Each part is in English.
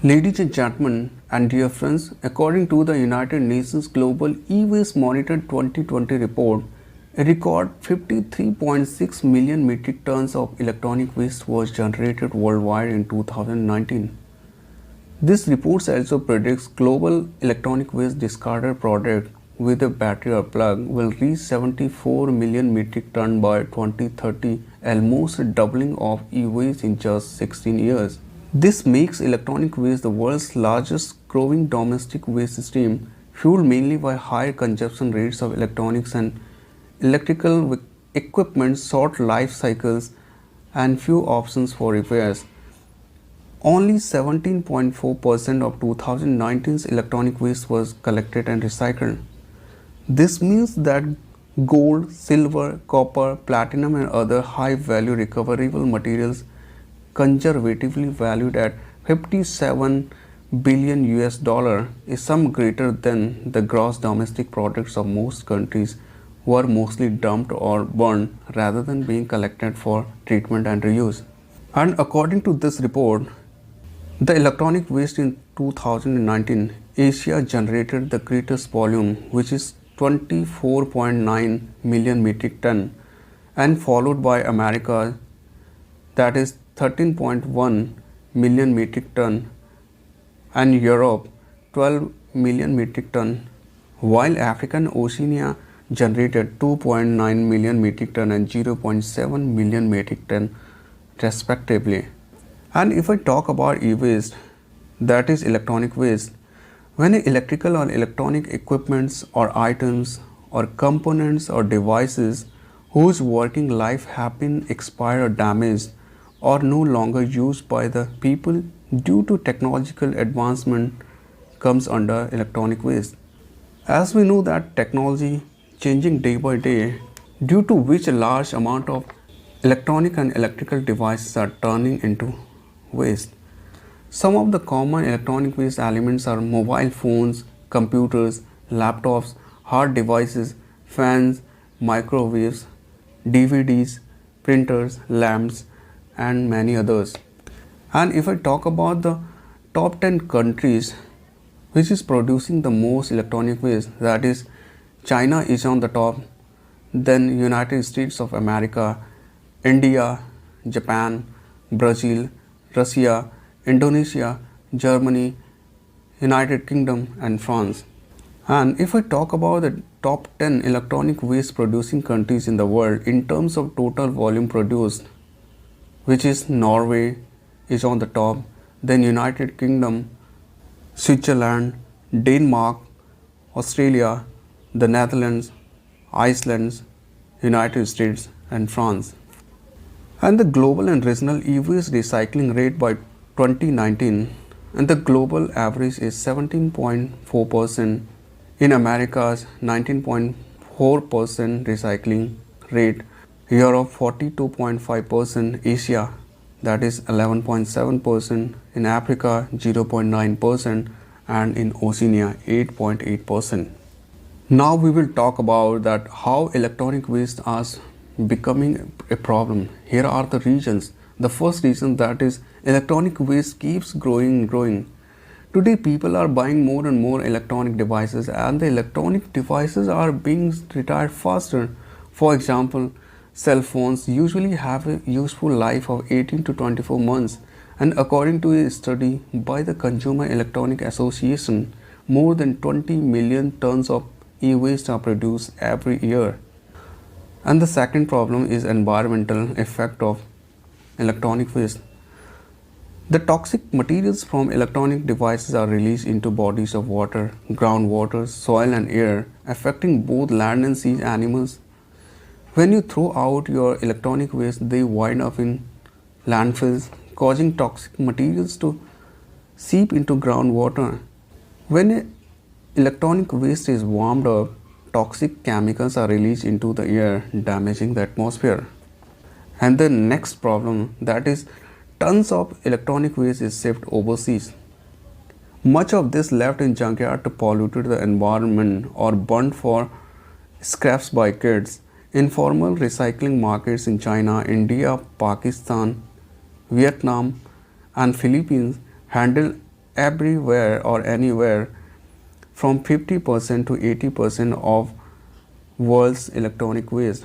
Ladies and gentlemen, and dear friends, according to the United Nations Global E-Waste Monitor 2020 report, a record 53.6 million metric tons of electronic waste was generated worldwide in 2019. This report also predicts global electronic waste discarded product with a battery or plug will reach 74 million metric ton by 2030, almost a doubling of e-waste in just 16 years. This makes electronic waste the world's largest growing domestic waste stream, fueled mainly by high consumption rates of electronics and electrical equipment, short life cycles, and few options for repairs. Only 17.4% of 2019's electronic waste was collected and recycled. This means that gold, silver, copper, platinum, and other high value recoverable materials conservatively valued at 57 billion US dollar is some greater than the gross domestic products of most countries were mostly dumped or burned rather than being collected for treatment and reuse. And according to this report, the electronic waste in 2019, Asia generated the greatest volume, which is 24.9 million metric ton, and followed by America, that is 13.1 million metric ton, and Europe 12 million metric ton, while Africa and Oceania generated 2.9 million metric ton and 0.7 million metric ton respectively. And if I talk about e-waste, that is electronic waste, when electrical or electronic equipments or items or components or devices whose working life have been expired or damaged or no longer used by the people due to technological advancement comes under electronic waste. As we know that technology changing day by day, due to which a large amount of electronic and electrical devices are turning into waste. Some of the common electronic waste elements are mobile phones, computers, laptops, hard devices, fans, microwaves, DVDs, printers, lamps, and many others. And if I talk about the top 10 countries which is producing the most electronic waste, that is China is on the top, then United States of America, India, Japan, Brazil, Russia, Indonesia, Germany, United Kingdom, and France. And if I talk about the top 10 electronic waste producing countries in the world in terms of total volume produced, which is Norway is on the top, then United Kingdom, Switzerland, Denmark, Australia, the Netherlands, Iceland, United States, and France. And the global and regional e-waste recycling rate by 2019, and the global average is 17.4%, in America's 19.4% recycling rate, Europe 42.5%, Asia that is 11.7%, in Africa 0.9%, and in Oceania 8.8%. Now we will talk about that how electronic waste is becoming a problem. Here are the reasons. The first reason, that is electronic waste keeps growing. Today people are buying more and more electronic devices, and the electronic devices are being retired faster. For example, cell phones usually have a useful life of 18 to 24 months, and according to a study by the Consumer Electronic Association, more than 20 million tons of e-waste are produced every year. And the second problem is environmental effect of electronic waste. The toxic materials from electronic devices are released into bodies of water, groundwater, soil, and air, affecting both land and sea animals. When you throw out your electronic waste, they wind up in landfills, causing toxic materials to seep into groundwater. When electronic waste is warmed up, toxic chemicals are released into the air, damaging the atmosphere. And the next problem, that is tons of electronic waste is shipped overseas. Much of this left in junkyard to pollute the environment or burnt for scraps by kids. Informal recycling markets in China, India, Pakistan, Vietnam, and Philippines handle everywhere or anywhere from 50% to 80% of world's electronic waste.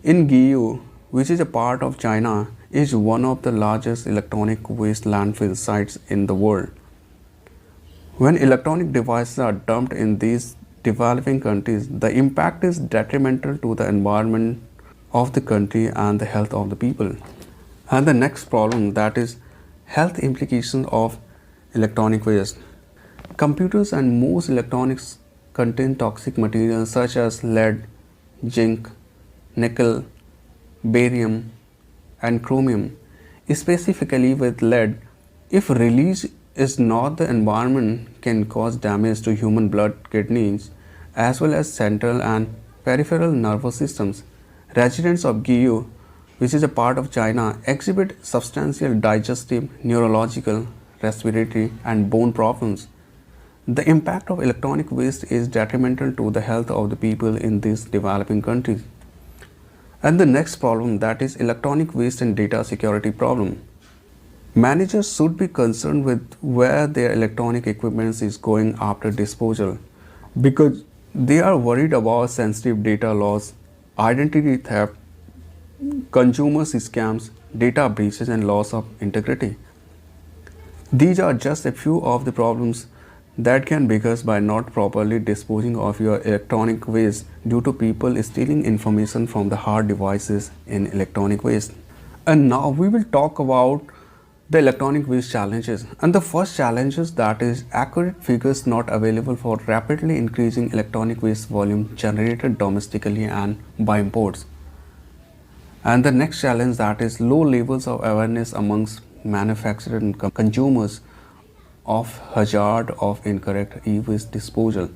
In Guiyou, which is a part of China, is one of the largest electronic waste landfill sites in the world. When electronic devices are dumped in these developing countries, the impact is detrimental to the environment of the country and the health of the people. And the next problem, that is health implications of electronic waste. Computers and most electronics contain toxic materials such as lead, zinc, nickel, barium, and chromium. Specifically with lead, if released is not the environment, can cause damage to human blood, kidneys, as well as central and peripheral nervous systems. Residents of Guiyou, which is a part of China, exhibit substantial digestive, neurological, respiratory, and bone problems. The impact of electronic waste is detrimental to the health of the people in these developing countries. And the next problem, that is electronic waste and data security problem. Managers should be concerned with where their electronic equipment is going after disposal, because they are worried about sensitive data loss, identity theft, consumer scams, data breaches, and loss of integrity. These are just a few of the problems that can be caused by not properly disposing of your electronic waste due to people stealing information from the hard devices in electronic waste. And now we will talk about the electronic waste challenges. And the first challenge is that is accurate figures not available for rapidly increasing electronic waste volume generated domestically and by imports. And the next challenge, that is low levels of awareness amongst manufacturers and consumers of hazard of incorrect e-waste disposal.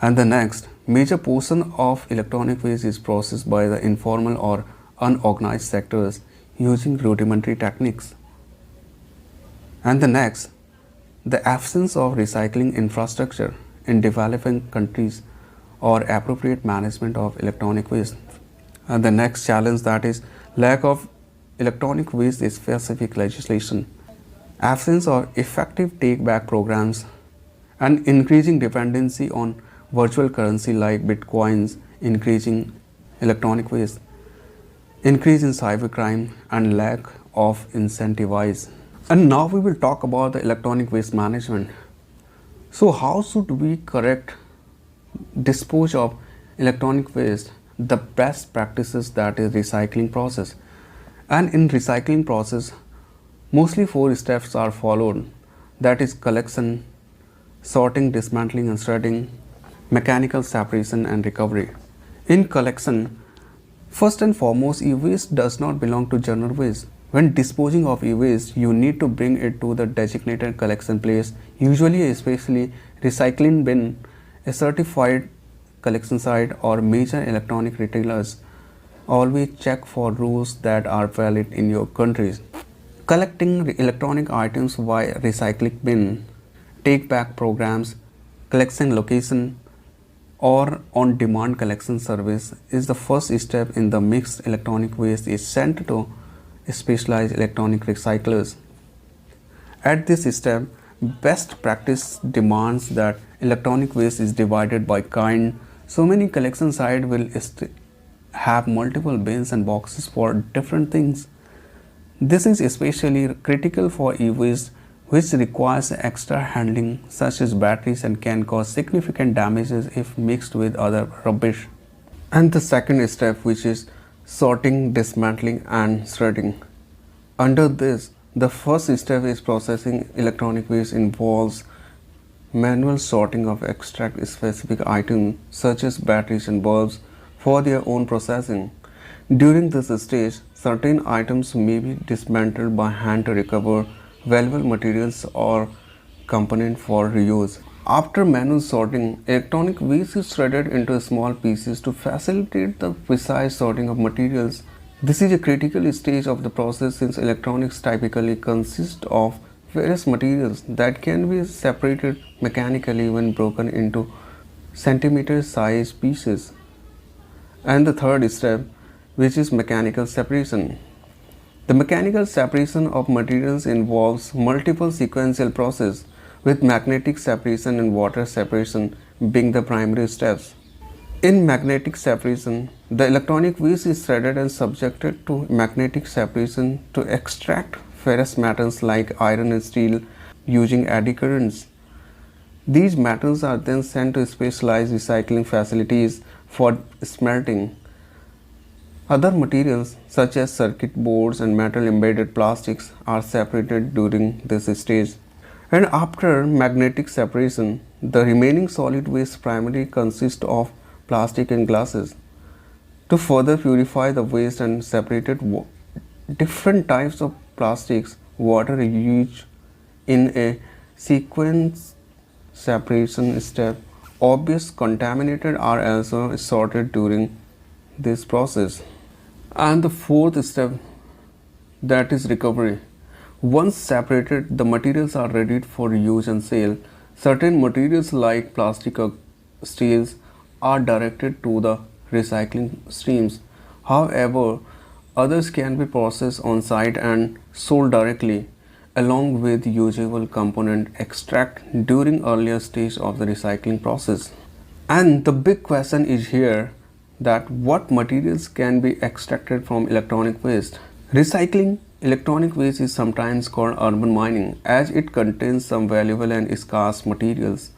And the next, major portion of electronic waste is processed by the informal or unorganized sectors using rudimentary techniques. And the next, the absence of recycling infrastructure in developing countries or appropriate management of electronic waste. And the next challenge, that is lack of electronic waste specific legislation, absence of effective take-back programs, and increasing dependency on virtual currency like bitcoins, increasing electronic waste, increase in cybercrime, and lack of incentivize. And now we will talk about the electronic waste management. So how should we correct dispose of electronic waste? The best practices, that is recycling process. And in recycling process, mostly 4 steps are followed, that is collection, sorting, dismantling and shredding, mechanical separation and recovery. In collection, first and foremost, e-waste does not belong to general waste. When disposing of e-waste, you need to bring it to the designated collection place, usually especially recycling bin, a certified collection site, or major electronic retailers. Always check for rules that are valid in your countries. Collecting electronic items via recycling bin, take back programs, collection location, or on demand collection service is the first step in the mixed electronic waste is sent to specialized electronic recyclers. At this step, best practice demands that electronic waste is divided by kind. So many collection sites will have multiple bins and boxes for different things. This is especially critical for e-waste, which requires extra handling such as batteries and can cause significant damages if mixed with other rubbish. And the second step, which is sorting, dismantling and shredding. Under this, the first step is processing electronic waste involves manual sorting of extract specific items such as batteries and bulbs for their own processing. During this stage, certain items may be dismantled by hand to recover valuable materials or components for reuse. After manual sorting, electronic waste is shredded into small pieces to facilitate the precise sorting of materials. This is a critical stage of the process since electronics typically consist of various materials that can be separated mechanically when broken into centimeter-sized pieces. And the third step, which is mechanical separation. The mechanical separation of materials involves multiple sequential processes, with magnetic separation and water separation being the primary steps. In magnetic separation, the electronic waste is threaded and subjected to magnetic separation to extract ferrous metals like iron and steel using eddy currents. These metals are then sent to specialized recycling facilities for smelting. Other materials such as circuit boards and metal embedded plastics are separated during this stage. And after magnetic separation, the remaining solid waste primarily consists of plastic and glasses. To further purify the waste and separated different types of plastics, water is used in a sequence separation step. Obvious contaminated are also sorted during this process. And the fourth step, that is recovery. Once separated, the materials are ready for use and sale. Certain materials like plastic or steels are directed to the recycling streams. However, others can be processed on site and sold directly along with usable component extract during earlier stage of the recycling process. And the big question is here, that what materials can be extracted from electronic waste. Recycling electronic waste is sometimes called urban mining as it contains some valuable and scarce materials.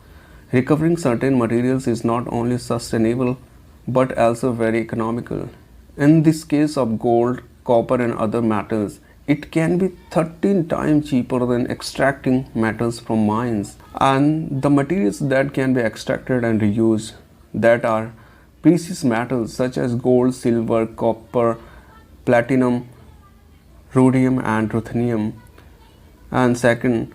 Recovering certain materials is not only sustainable but also very economical. In this case of gold, copper and other metals, it can be 13 times cheaper than extracting metals from mines. And the materials that can be extracted and reused, that are precious metals such as gold, silver, copper, platinum, rhodium and ruthenium. And second,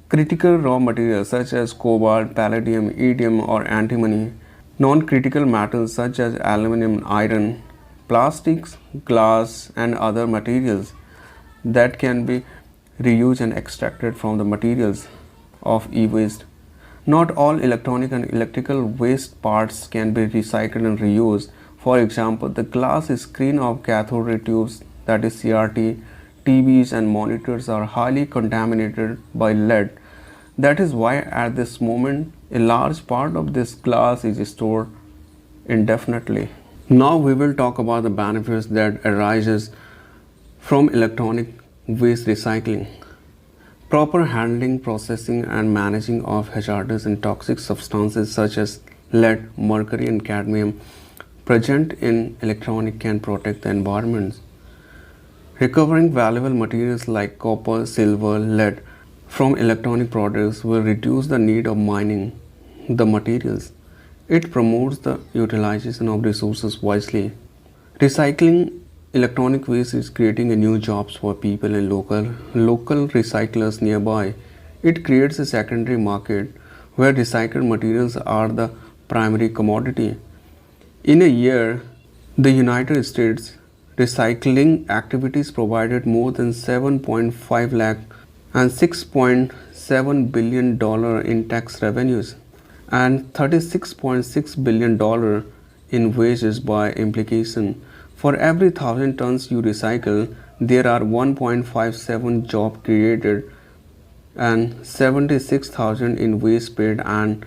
critical raw materials such as cobalt, palladium, iridium or antimony. Non-critical metals such as aluminum, iron, plastics, glass and other materials that can be reused and extracted from the materials of e-waste. Not all electronic and electrical waste parts can be recycled and reused. For example, the glass screen of cathode ray tubes, that is CRT, TVs and monitors are highly contaminated by lead. That is why at this moment a large part of this glass is stored indefinitely. Now we will talk about the benefits that arises from electronic waste recycling. Proper handling, processing and managing of hazardous and toxic substances such as lead, mercury and cadmium present in electronic can protect the environment. Recovering valuable materials like copper, silver, lead from electronic products will reduce the need of mining the materials. It promotes the utilization of resources wisely. Recycling electronic waste is creating a new jobs for people and local recyclers nearby. It creates a secondary market where recycled materials are the primary commodity. In a year, the United States recycling activities provided more than 7.5 lakh and $6.7 billion in tax revenues and $36.6 billion in wages by implication. For every 1,000 tons you recycle, there are 1.57 jobs created and 76,000 in waste paid and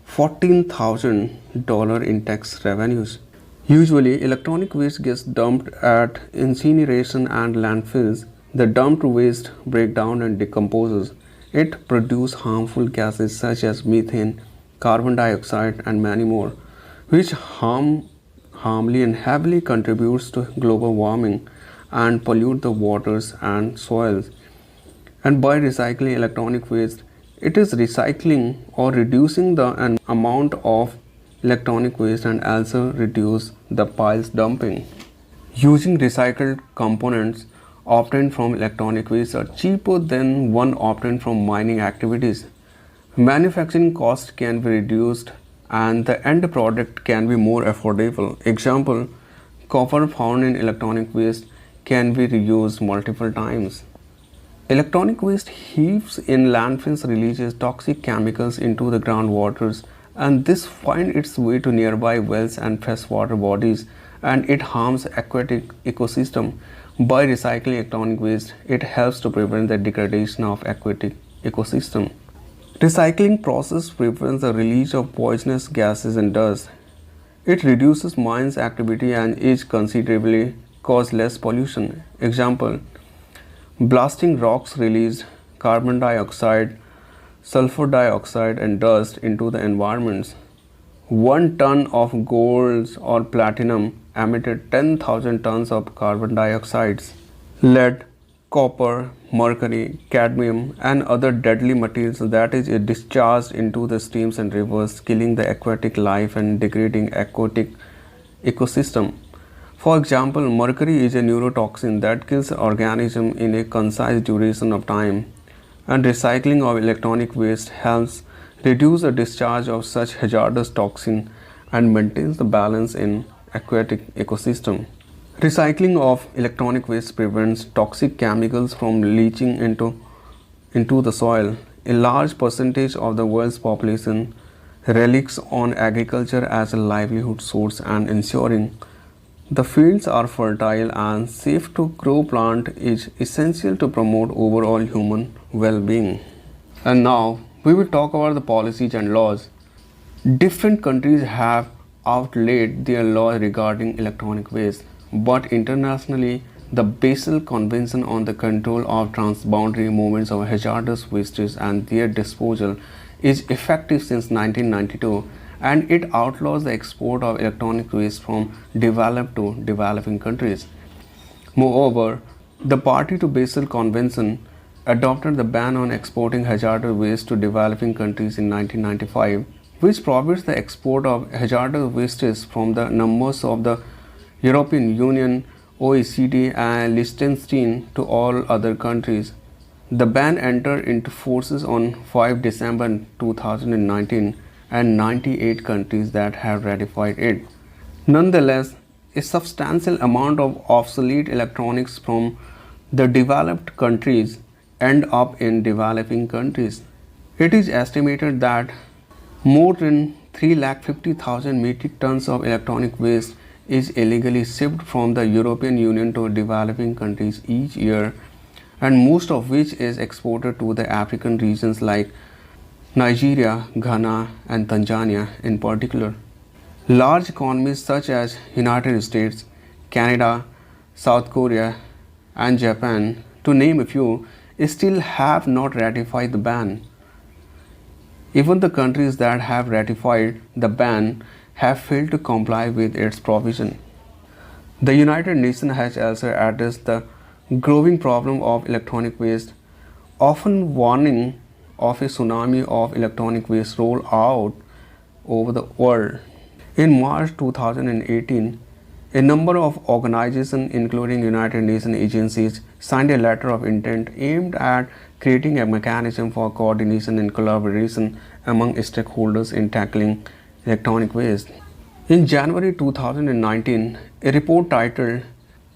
$14,000 in tax revenues. Usually, electronic waste gets dumped at incineration and landfills. The dumped waste breaks down and decomposes. It produces harmful gases such as methane, carbon dioxide and many more, which harmfully and heavily contributes to global warming and pollute the waters and soils. And by recycling electronic waste, it is recycling or reducing the amount of electronic waste and also reduce the piles dumping. Using recycled components obtained from electronic waste are cheaper than one obtained from mining activities. Manufacturing costs can be reduced and the end product can be more affordable. Example, copper found in electronic waste can be reused multiple times. Electronic waste heaps in landfills releases toxic chemicals into the groundwaters, and this finds its way to nearby wells and freshwater bodies, and it harms aquatic ecosystem. By recycling electronic waste, it helps to prevent the degradation of aquatic ecosystem. Recycling process prevents the release of poisonous gases and dust. It reduces mine's activity and is considerably cause less pollution. Example, blasting rocks release carbon dioxide, sulfur dioxide and dust into the environments. 1 ton of gold or platinum emitted 10,000 tons of carbon dioxides. Lead, copper, mercury, cadmium, and other deadly materials that is discharged into the streams and rivers, killing the aquatic life and degrading aquatic ecosystem. For example, mercury is a neurotoxin that kills organism in a concise duration of time, and recycling of electronic waste helps reduce the discharge of such hazardous toxin and maintains the balance in aquatic ecosystem. Recycling of electronic waste prevents toxic chemicals from leaching into the soil. A large percentage of the world's population relies on agriculture as a livelihood source, and ensuring the fields are fertile and safe to grow plant is essential to promote overall human well-being. And now we will talk about the policies and laws. Different countries have outlaid their laws regarding electronic waste, but internationally, the Basel Convention on the Control of Transboundary Movements of Hazardous Wastes and Their Disposal is effective since 1992, and it outlaws the export of electronic waste from developed to developing countries. Moreover, the party to Basel Convention adopted the ban on exporting hazardous waste to developing countries in 1995, which prohibits the export of hazardous wastes from the members of the European Union, OECD, and Liechtenstein to all other countries. The ban entered into force on 5 December 2019, and 98 countries that have ratified it. Nonetheless, a substantial amount of obsolete electronics from the developed countries end up in developing countries. It is estimated that more than 350,000 metric tons of electronic waste is illegally shipped from the European Union to developing countries each year, and most of which is exported to the African regions like Nigeria, Ghana, and Tanzania in particular. Large economies such as United States, Canada, South Korea, and Japan, to name a few, still have not ratified the ban. Even the countries that have ratified the ban have failed to comply with its provision. The United Nations has also addressed the growing problem of electronic waste, often warning of a tsunami of electronic waste roll out over the world. In March 2018, a number of organizations, including United Nations agencies, signed a letter of intent aimed at creating a mechanism for coordination and collaboration among stakeholders in tackling electronic waste. In January 2019, a report titled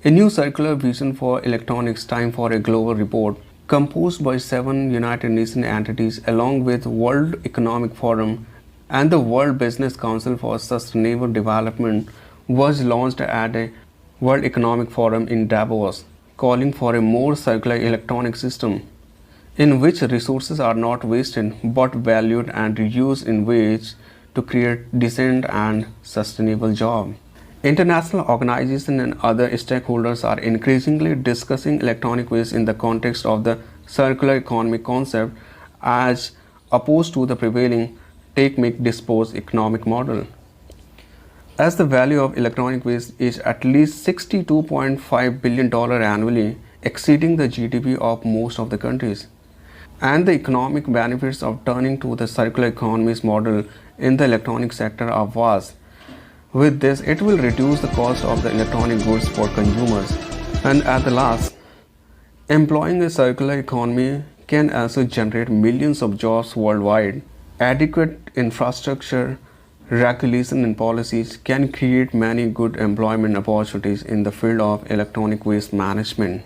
A New Circular Vision for Electronics, Time for a Global Report, composed by 7 United Nations entities along with World Economic Forum and the World Business Council for Sustainable Development, was launched at a World Economic Forum in Davos, calling for a more circular electronic system in which resources are not wasted but valued and reused in ways to create decent and sustainable jobs. International organizations and other stakeholders are increasingly discussing electronic waste in the context of the circular economy concept as opposed to the prevailing take, make, dispose economic model. As the value of electronic waste is at least $62.5 billion annually, exceeding the GDP of most of the countries, and the economic benefits of turning to the circular economies model in the electronic sector are vast. With this, it will reduce the cost of the electronic goods for consumers. And at the last, employing a circular economy can also generate millions of jobs worldwide. Adequate infrastructure, regulation and policies can create many good employment opportunities in the field of electronic waste management.